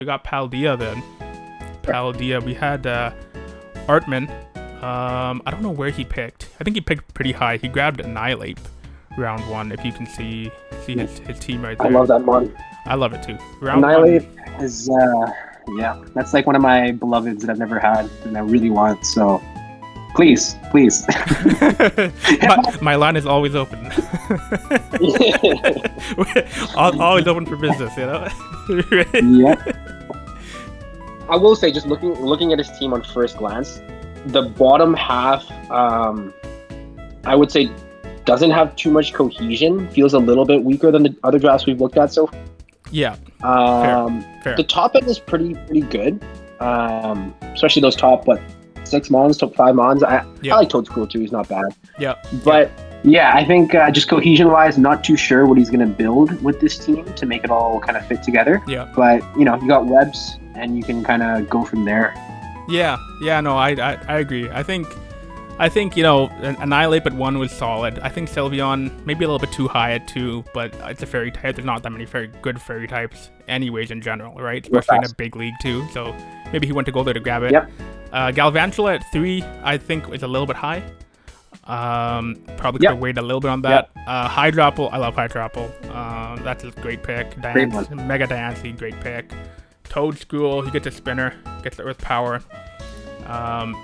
We got Paldea then. Paldea. We had Artman. I don't know where he picked. I think he picked pretty high. He grabbed Annihilate round 1. If you can see his team right there. I love that one. I love it too. Round Annihilate 1 is that's like one of my beloveds that I've never had and I really want. So please. my line is always open. Always open for business, you know. Yeah. I will say, just looking at his team on first glance, the bottom half, I would say, doesn't have too much cohesion. Feels a little bit weaker than the other drafts we've looked at. So, yeah, fair. The top end is pretty good, especially those top 6 mons, top 5 mons. I like Toad School too. He's not bad. Yeah, but yeah, I think just cohesion-wise, not too sure what he's going to build with this team to make it all kind of fit together. Yeah, but you got webs, and you can kind of go from there. Yeah, no, I agree. I think Annihilate at 1 was solid. I think Sylveon maybe a little bit too high at 2, but it's a fairy type. There's not that many very good fairy types anyways in general, right? Especially in a big league too. So maybe he went to go there to grab it. Yep. Galvantula at 3, I think is a little bit high. Probably could have waited a little bit on that. Hydropple, I love Hydropple. That's a great pick. Mega Diancie, great pick. Toad School, he gets a spinner, gets the Earth Power.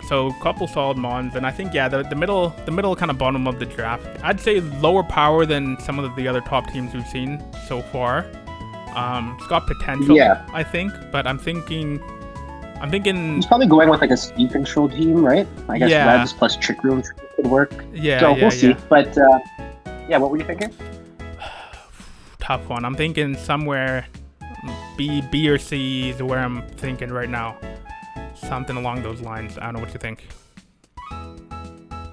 So a couple solid mons, and I think the middle kind of bottom of the draft, I'd say lower power than some of the other top teams we've seen so far. It's got potential, I think, but I'm thinking he's probably going with like a speed control team, right? I guess Webs plus Trick Room could work. So we'll see. But what were you thinking? Tough one. I'm thinking somewhere B or C is where I'm thinking right now. Something along those lines. I don't know what you think.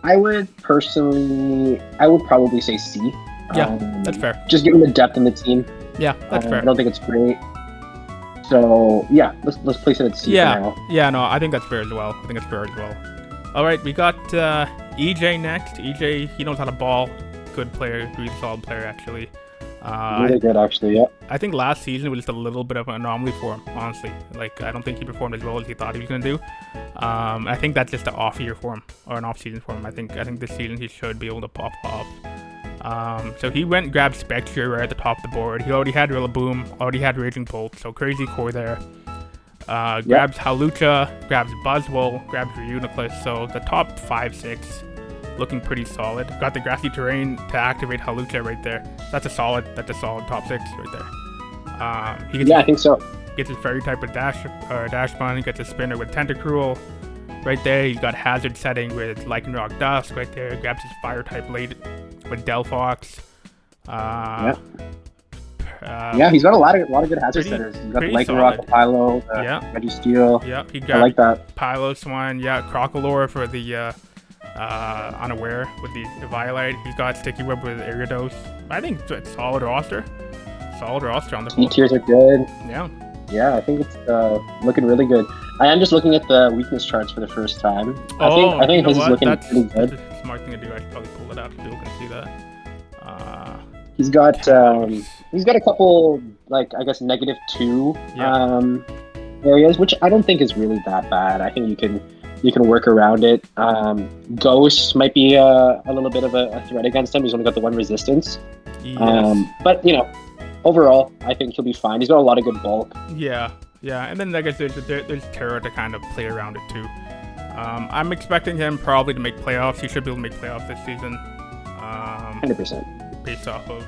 I would probably say C. Yeah, that's fair. Just given the depth in the team. Yeah, that's fair. I don't think it's great. So let's place it at C for now. Yeah, no, I think that's fair as well. All right, we got EJ next. EJ, he knows how to ball. Good player, really solid player actually. Really good, actually. Yeah. I think last season was just a little bit of an anomaly for him, honestly. Like, I don't think he performed as well as he thought he was gonna do. I think that's just an off year for him, or an off season for him. I think this season he should be able to pop off. So he went and grabbed Spectre right at the top of the board. He already had Rillaboom, already had Raging Bolt, so crazy core there. Grabs Hawlucha, grabs Buzzwole, grabs Reuniclus. So the top 5-6 looking pretty solid. Got the grassy terrain to activate Hawlucha right there. That's a solid top 6 right there. I think so. Gets his fairy type with Dash Bun. He gets a spinner with Tentacruel right there. He's got hazard setting with Lycanroc Dusk right there. Grabs his fire type late with Delphox. He's got a lot of good hazard setters. He's got the Lycanroc, Pylo, Registeel. Yep, he got I like that. Pylo Swine. Yeah, Crocolore for the Unaware with the Violite. He's got Sticky Web with Ariados. I think it's a solid roster. On the whole. E-tiers are good. Yeah, I think it's looking really good. I am just looking at the weakness charts for the first time. I think his is looking pretty good. That's a smart thing to do. I should probably pull it up so people can see that. He's got a couple, like, I guess -2 areas, which I don't think is really that bad. I think you can work around it. Ghost might be a little bit of a threat against him. He's only got the 1 resistance. Yes. But overall, I think he'll be fine. He's got a lot of good bulk. Yeah, and then I guess there's Terra to kind of play around it too. I'm expecting him probably to make playoffs. He should be able to make playoffs this season. 100%. Based off of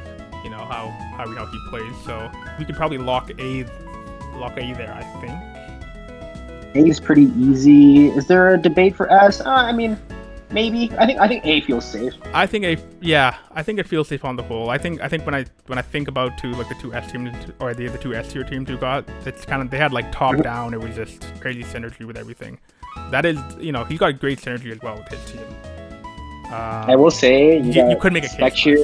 how we know he plays, so we could probably lock A there. I think A is pretty easy. Is there a debate for S? I mean, maybe. I think A feels safe. I think it feels safe on the whole. I think when I think about the two S teams or the 2 S tier teams we got, it's kind of, they had like top down. It was just crazy synergy with everything. That is, he's got great synergy as well with his team. I will say you could make a case.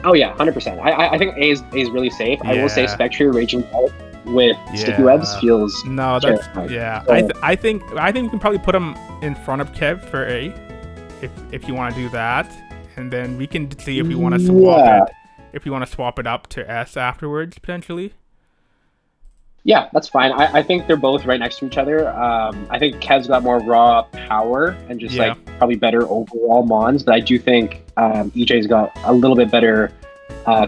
Oh yeah, 100%. I think A is really safe. Yeah. I will say Spectre Raging Bolt with Sticky Webs feels terrifying. I think we can probably put him in front of Kev for A, if you want to do that, and then we can see if we want to swap it. If you want to swap it up to S afterwards, potentially. Yeah, that's fine. I think they're both right next to each other. I think Kev's got more raw power and just Yeah, like probably better overall mons, but I do think EJ's got a little bit better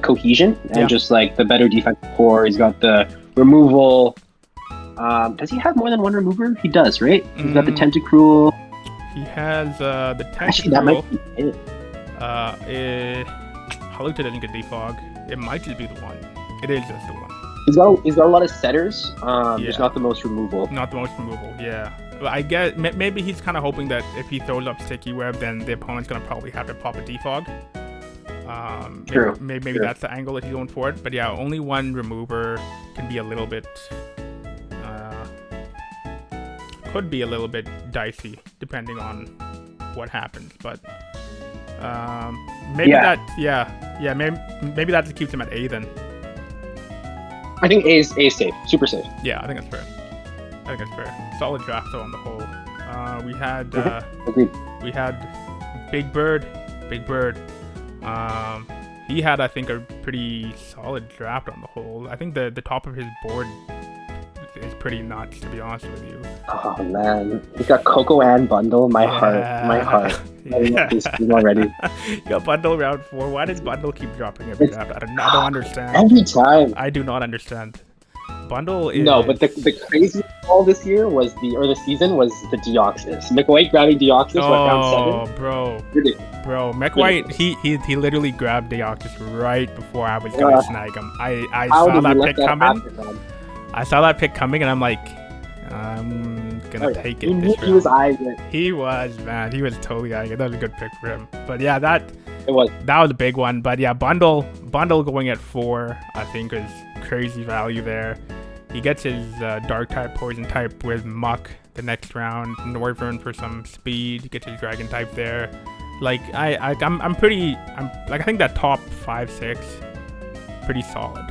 cohesion and yeah. just like the better defensive core. He's got the removal. Does he have more than one remover? He does, right? He's got the tentacruel. He has the Actually, that tentacruel. might be it. Halute doesn't get defog. It might just be the one. It is just the one. He's got a lot of setters. Yeah. Just not the most removal. Not the most removal, yeah. But I guess maybe he's kind of hoping that if he throws up sticky web, then the opponent's gonna probably have to pop a defog. True. Maybe that's the angle that he's going for it. But yeah, only one remover can be a little bit, could be a little bit dicey depending on what happens. But maybe maybe that just keeps him at A then. I think A is safe, super safe. Yeah, I think that's fair. Solid draft though on the whole. We had Agreed. we had Big Bird. He had, I think, a pretty solid draft on the whole. I think the top of his board is pretty nuts, to be honest with you. Oh man, he got Coco and Bundle. My heart. I love this team already. You got Bundle round 4. Why does Bundle keep dropping every draft? I don't understand. Every time. I do not understand. Bundle is... No, but the crazy call this year was the season was the Deoxys. McWhite grabbing Deoxys round 7. Bro. Ridiculous. Bro, McWhite, he literally grabbed Deoxys right before I was gonna snag him. I saw that pick coming. I saw that pick coming, and I'm like, I'm gonna take it. He was eyeing it. He was, man. He was totally eyeing it. That was a good pick for him. But yeah, that was a big one. But yeah, Bundle going at 4, I think is crazy value there. He gets his dark type, poison type with Muck the next round. Northern for some speed. He gets his dragon type there. Like I think that top 5-6 pretty solid.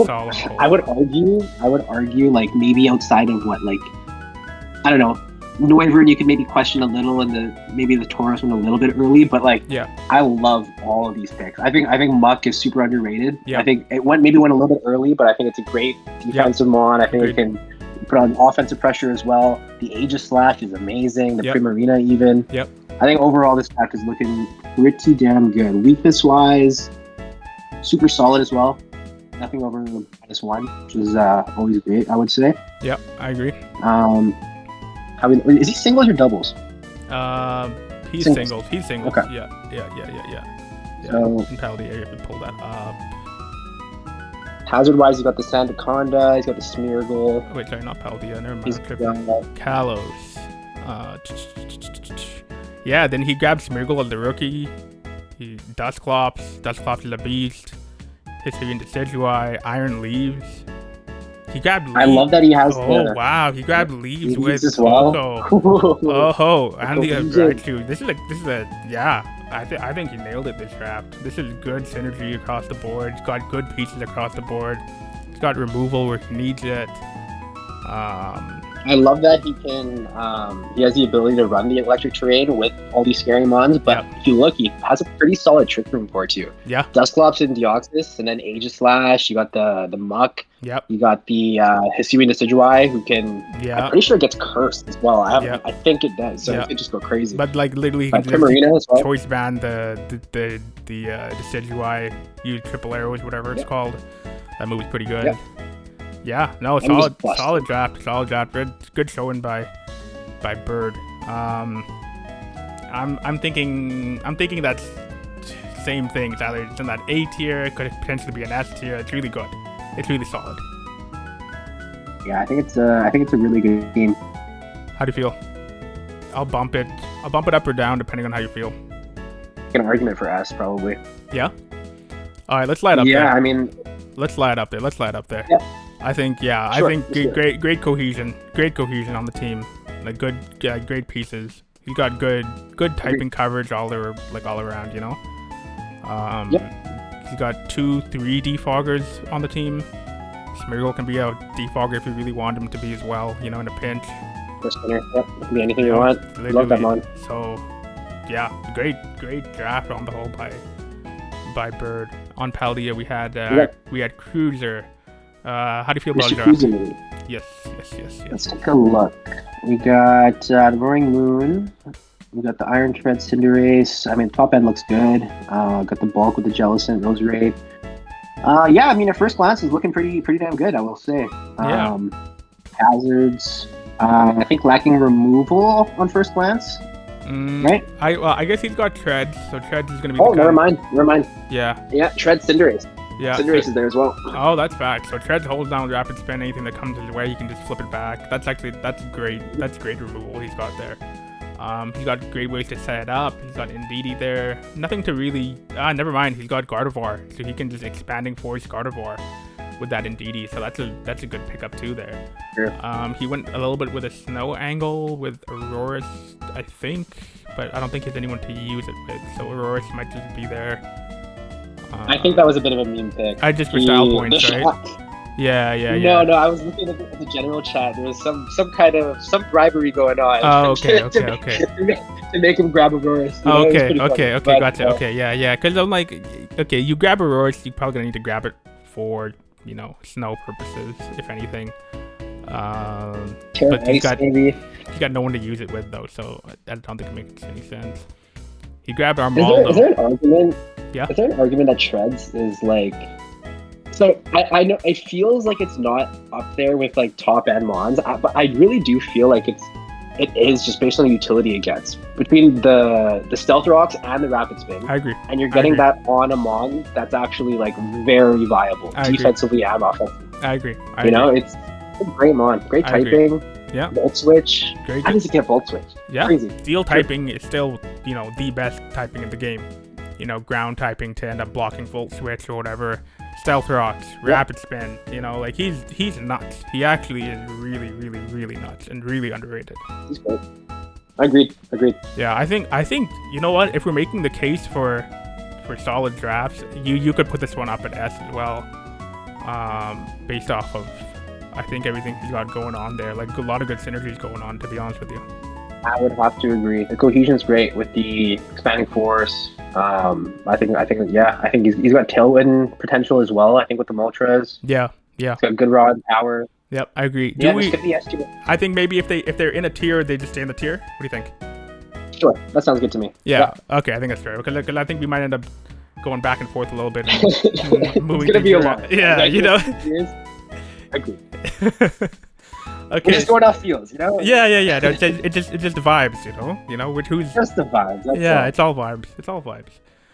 Solid. I would argue like maybe outside of what, like, I don't know, Noivern you could maybe question a little, and maybe the Taurus went a little bit early, but like, yeah, I love all of these picks. I think Muck is super underrated. Yeah. I think it went a little bit early, but I think it's a great defensive mon. I think it can put on offensive pressure as well. The Aegis Slash is amazing. The Primarina even. Yep. I think overall this pack is looking pretty damn good. Weakness wise, super solid as well. Nothing over -1, which is always great, I would say. Yep, I agree. Is he singles or doubles? He's singles. He's singles. Okay. Yeah. So, in Paladin area, if we pull that up. Hazard wise, he's got the Sandaconda, he's got the Smeargle. Wait, sorry, not Paldea. Never mind. He's Kalos. Yeah, then he grabs Smeargle as the rookie. He Dusclops. Dusclops is a beast. History into Decidueye. Iron Leaves. He grabbed Leaves. I love that he has. Wow! He grabbed Leaves with as well. And the gratitude. This is a yeah. I think he nailed it this draft. This is good synergy across the board. He's got good pieces across the board. He's got removal where he needs it. I love that he can. He has the ability to run the electric terrain with all these scary mons. But if you look, he has a pretty solid trick room core too. Yeah. Dusclops and Deoxys, and then Aegis Slash. You got the Muck. Yep. You got the Hisuian Decidueye, who can. Yeah. I'm pretty sure it gets cursed as well. I think it does. So it could just go crazy. But like literally, he can just choice band the Decidueye, use triple arrows, whatever it's called. That movie's pretty good. Yep. Yeah, no, solid draft. Good showing by Bird. I'm thinking that's same thing. It's either it's in that A tier, it could potentially be an S tier. It's really good. It's really solid. Yeah, I think it's a really good team. How do you feel? I'll bump it up or down depending on how you feel. An argument for S probably. Yeah. All right, let's light up. Yeah, there. I mean, let's light up there. Yeah. I think great cohesion on the team. Like great pieces. He's got good typing coverage all around, you know. He's got 2-3 defoggers on the team. Smeargle can be a defogger if you really want him to be as well, you know, in a pinch. First spinner, it can be anything you want. Love that mon. So yeah, great draft on the whole by Bird. On Paldea we had Cruiser. How do you feel about Mr. the draft? Kuzumi. Yes, yes, yes, yes. Let's take a look. We got the Roaring Moon. We got the Iron Tread Cinderace. I mean, top end looks good. Got the bulk with the Jellicent, Roserade. Yeah, I mean, at first glance, is looking pretty damn good, I will say. Yeah. Hazards. I think lacking removal on first glance. Right? I guess he's got Treads, so Treads is gonna be. Oh, never mind. Yeah. Yeah, Tread Cinderace. Yeah. Cinderace is there as well. Oh, that's fact. So Treads holds down Rapid Spin. Anything that comes his way, he can just flip it back. That's great. That's great removal he's got there. He's got great ways to set it up. He's got Indeedee there. Nothing to really. Never mind. He's got Gardevoir, so he can just Expanding Force Gardevoir with that Indeedee. So that's a good pickup too there. Sure. He went a little bit with a Snow angle with Auroras, I think, but I don't think he has anyone to use it with. So Auroras might just be there. I think that was a bit of a meme pick. I just for style points, right? Yeah. No, I was looking at the general chat. There was some bribery going on. Oh, okay. To make him grab Auroras. Okay, gotcha. Okay, yeah. Because I'm like, okay, you grab Auroras, you're probably gonna need to grab it for snow purposes, if anything. But he's got no one to use it with though, so I don't think it makes any sense. He grabbed Armaldo. Is there an argument? Yeah. Is there an argument that Treads is like? So I know it feels like it's not up there with like top end Mons, but I really do feel like it is just based on the utility it gets between the Stealth Rocks and the Rapid Spin. I agree. And you're getting that on a Mon that's actually like very viable defensively and offensively. I agree. It's a great Mon, great typing. Yeah. Volt Switch. How does it get Volt Switch? Yeah. Crazy. Steel typing is still the best typing in the game. Ground typing to end up blocking Volt Switch or whatever. Stealth Rocks, Rapid Spin, like he's nuts. He actually is really, really, really nuts and really underrated. He's great. Agreed. Yeah, I think you know what? If we're making the case for solid drafts, you could put this one up at S as well. Based off of I think everything he's got going on there. Like a lot of good synergies going on, to be honest with you. I would have to agree. The cohesion's great with the Expanding Force. I think he's got Tailwind potential as well. I think with the Moltres. Yeah. He's got good raw power. Yep, I agree. I think maybe if they're in a tier, they just stay in the tier. What do you think? Sure, that sounds good to me. Yeah. Okay, I think that's fair. Because I think we might end up going back and forth a little bit. And moving it's gonna be a lot. Yeah, Agree. Okay. We're just going off feels, Yeah. It just the vibes, which who's just the vibes. It's all vibes.